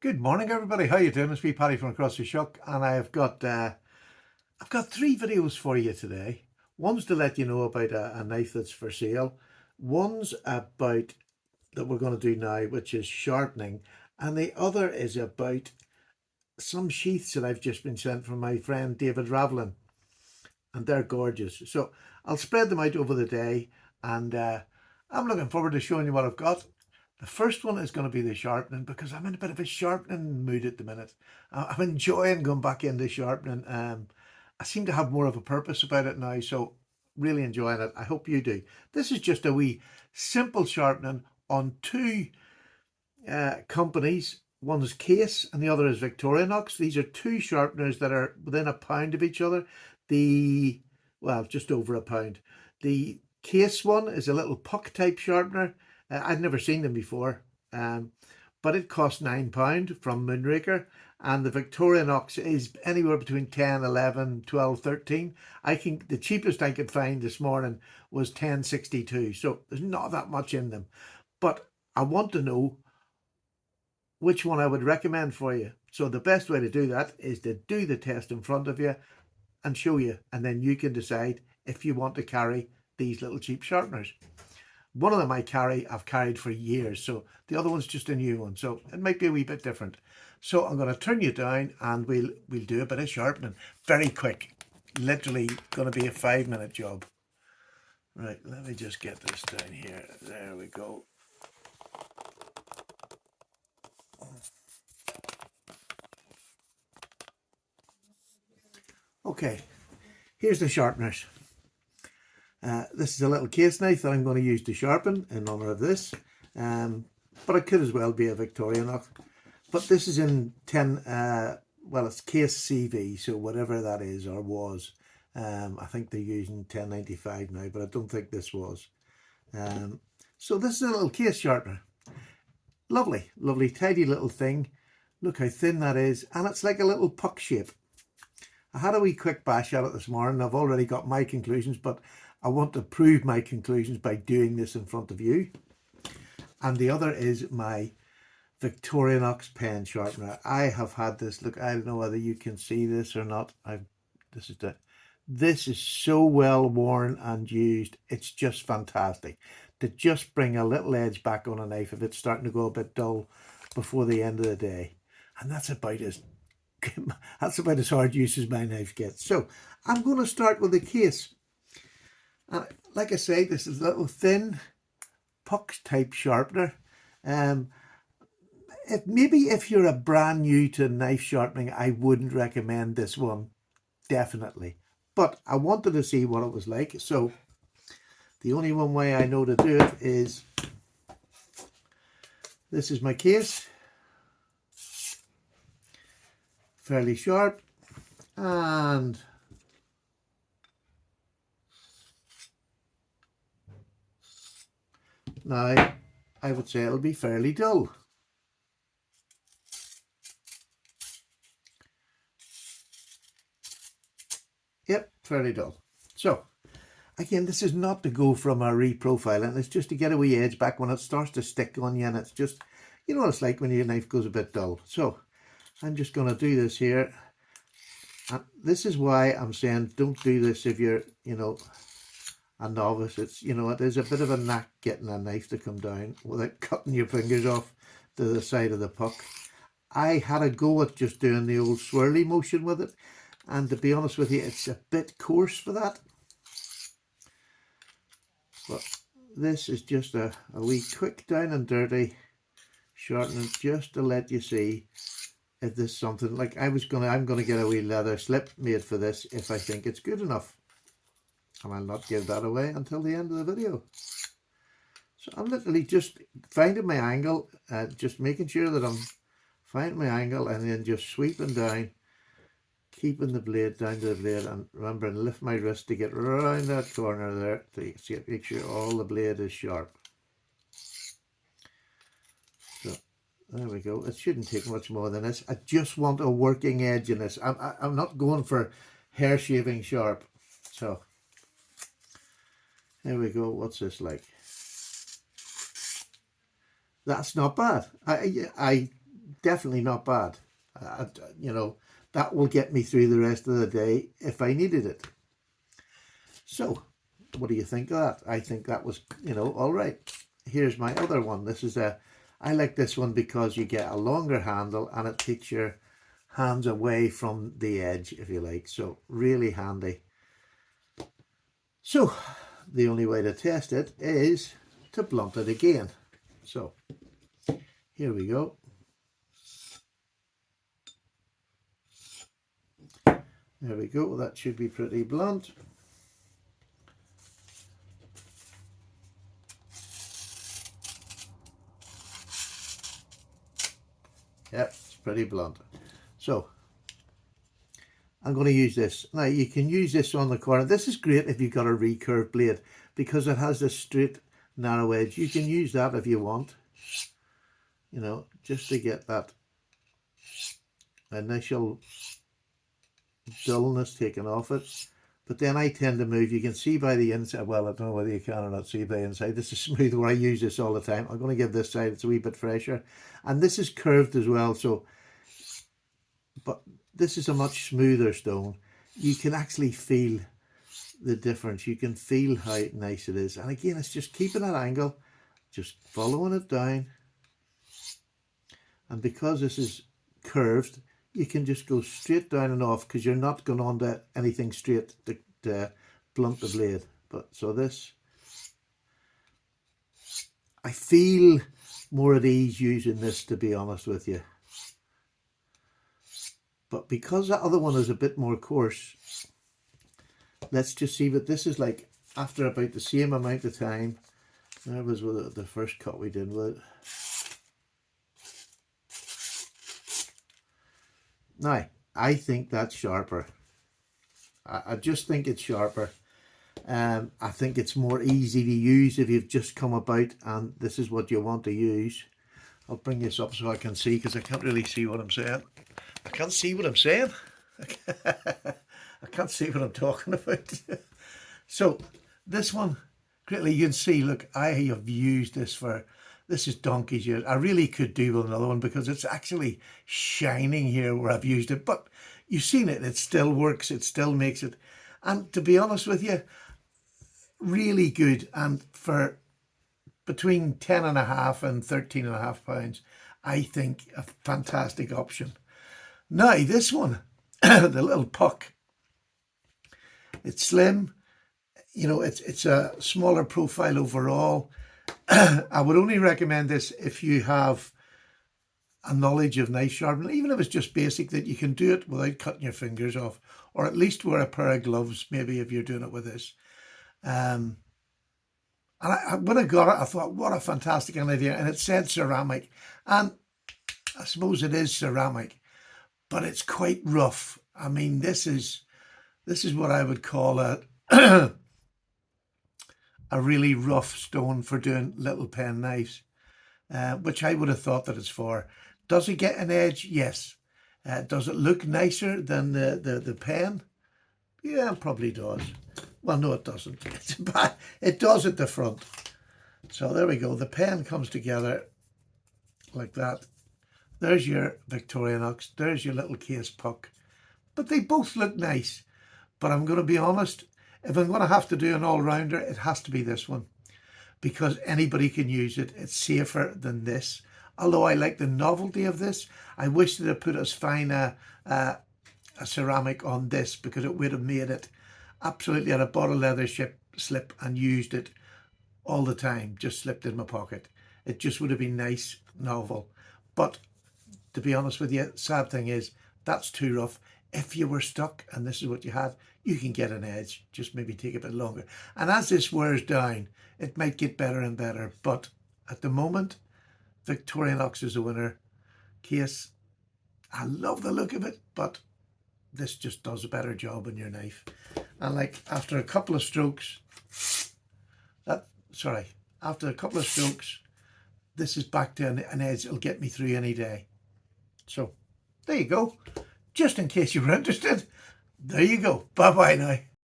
Good morning, everybody. How you doing? It's me, Paddy from across the shuck, and I've got three videos for you today. One's to let you know about a knife that's for sale. One's about that we're going to do now, which is sharpening, and the other is about some sheaths that I've just been sent from my friend David Ravelin, and they're gorgeous. So I'll spread them out over the day, and I'm looking forward to showing you what I've got. The first one is going to be the sharpening because I'm in a bit of a sharpening mood at the minute. I'm enjoying going back into sharpening. I seem to have more of a purpose about it now, so really enjoying it. I hope you do. This is just a wee simple sharpening on two companies. One is Case and the other is Victorinox. These are two sharpeners that are within a pound of each other. Well, just over a pound. The Case one is a little puck type sharpener. I'd never seen them before, but it cost £9 from Moonraker, and the Victorinox is anywhere between 10, 11, 12, 13. The cheapest I could find this morning was 10.62, so there's not that much in them. But I want to know which one I would recommend for you. So the best way to do that is to do the test in front of you and show you, and then you can decide if you want to carry these little cheap sharpeners. One of them I've carried for years, so the other one's just a new one, so it might be a wee bit different. So I'm going to turn you down and we'll do a bit of sharpening. Very quick, literally going to be a 5-minute job. Right, let me just get this down here. There we go. Okay, here's the sharpeners. This is a little case knife that I'm going to use to sharpen in honour of this, but it could as well be a Victorinox. But this is in 10, well, it's Case CV, so whatever that is or was. I think they're using 1095 now, but I don't think this was. So this is a little case sharpener. Lovely, lovely, tidy little thing. Look how thin that is, and it's like a little puck shape. I had a wee quick bash at it this morning. I've already got my conclusions, but I want to prove my conclusions by doing this in front of you. And the other is my Victorinox pen sharpener. I have had this. Look, I don't know whether you can see this or not. This is so well worn and used. It's just fantastic to just bring a little edge back on a knife if it's starting to go a bit dull before the end of the day. And that's about as hard use as my knife gets. So I'm going to start with the case. And like I say, this is a little thin puck type sharpener. If you're a brand new to knife sharpening, I wouldn't recommend this one, definitely. But I wanted to see what it was like. So the only one way I know to do it is, this is my case. Fairly sharp. And now I would say it'll be fairly dull. Yep, fairly dull. So again, this is not to go from a reprofiling, it's just to get a wee edge back when it starts to stick on you, and it's just, you know what it's like when your knife goes a bit dull. So I'm just going to do this here, and this is why I'm saying don't do this if you're, a novice. It's, it is a bit of a knack getting a knife to come down without cutting your fingers off to the side of the puck. I had a go at just doing the old swirly motion with it, and to be honest with you, it's a bit coarse for that. But this is just a wee quick down and dirty shortening, just to let you see if this is something like I'm gonna get a wee leather slip made for this if I think it's good enough, and I'll not give that away until the end of the video. So I'm literally just finding my angle, just making sure that I'm finding my angle, and then just sweeping down, keeping the blade down to the blade, and remember to lift my wrist to get around that corner there to make sure all the blade is sharp. So there we go. It shouldn't take much more than this. I just want a working edge in this. I'm not going for hair shaving sharp. So there we go. What's this like? That's not bad. I definitely not bad. You know, that will get me through the rest of the day if I needed it. So, what do you think of that? I think that was, you know, all right. Here's my other one. This is I like this one because you get a longer handle and it takes your hands away from the edge, if you like. So, really handy. So, the only way to test it is to blunt it again. So, here we go. There we go, that should be pretty blunt. Yep, it's pretty blunt. So, I'm going to use this. Now, you can use this on the corner. This is great if you've got a recurved blade because it has this straight, narrow edge. You can use that if you want, you know, just to get that initial dullness taken off it. But then I tend to move. You can see by the inside, well, I don't know whether you can or not see by the inside. This is smooth where I use this all the time. I'm going to give this side, it's a wee bit fresher. And this is curved as well, so, but this is a much smoother stone. You can actually feel the difference. You can feel how nice it is. And again, it's just keeping that angle, just following it down. And because this is curved, you can just go straight down and off because you're not going on to anything straight to blunt the blade. But so this, I feel more at ease using this, to be honest with you. But because that other one is a bit more coarse, let's just see what this is like after about the same amount of time. That was the first cut we did with it. Now, I think that's sharper. I just think it's sharper. I think it's more easy to use if you've just come about and this is what you want to use. I'll bring this up so I can see because I can't really see what I'm saying. I can't see what I'm saying. I can't see what I'm talking about. So this one, greatly, you can see, look, I have used this for, this is donkey's years. I really could do with another one because it's actually shining here where I've used it. But you've seen it, it still works, it still makes it. And to be honest with you, really good. And for between 10.5 and 13.5 pounds, I think a fantastic option. Now this one, the little puck, it's slim, you know, it's a smaller profile overall. I would only recommend this if you have a knowledge of knife sharpening, even if it's just basic, that you can do it without cutting your fingers off, or at least wear a pair of gloves maybe if you're doing it with this. And when I got it, I thought, what a fantastic idea. And it said ceramic, and I suppose it is ceramic, but it's quite rough. I mean, this is what I would call a a really rough stone for doing little pen knives, which I would have thought that it's for. Does it get an edge? Yes. Does it look nicer than the pen? Yeah, it probably does. Well, no, it doesn't. It does at the front. So there we go. The pen comes together like that. There's your Victorinox. There's your little case puck. But they both look nice. But I'm going to be honest, if I'm going to have to do an all-rounder, it has to be this one. Because anybody can use it. It's safer than this. Although I like the novelty of this. I wish that I put as fine a ceramic on this, because it would have made it absolutely. I'd have bought a leather slip and used it all the time. Just slipped in my pocket. It just would have been nice, novel. But to be honest with you, sad thing is, that's too rough. If you were stuck and this is what you had, you can get an edge, just maybe take a bit longer. And as this wears down, it might get better and better. But at the moment, Victorinox is a winner. Case, I love the look of it, but this just does a better job on your knife. And like after a couple of strokes, after a couple of strokes, this is back to an edge that'll get me through any day. So there you go. Just in case you were interested, there you go. Bye-bye now.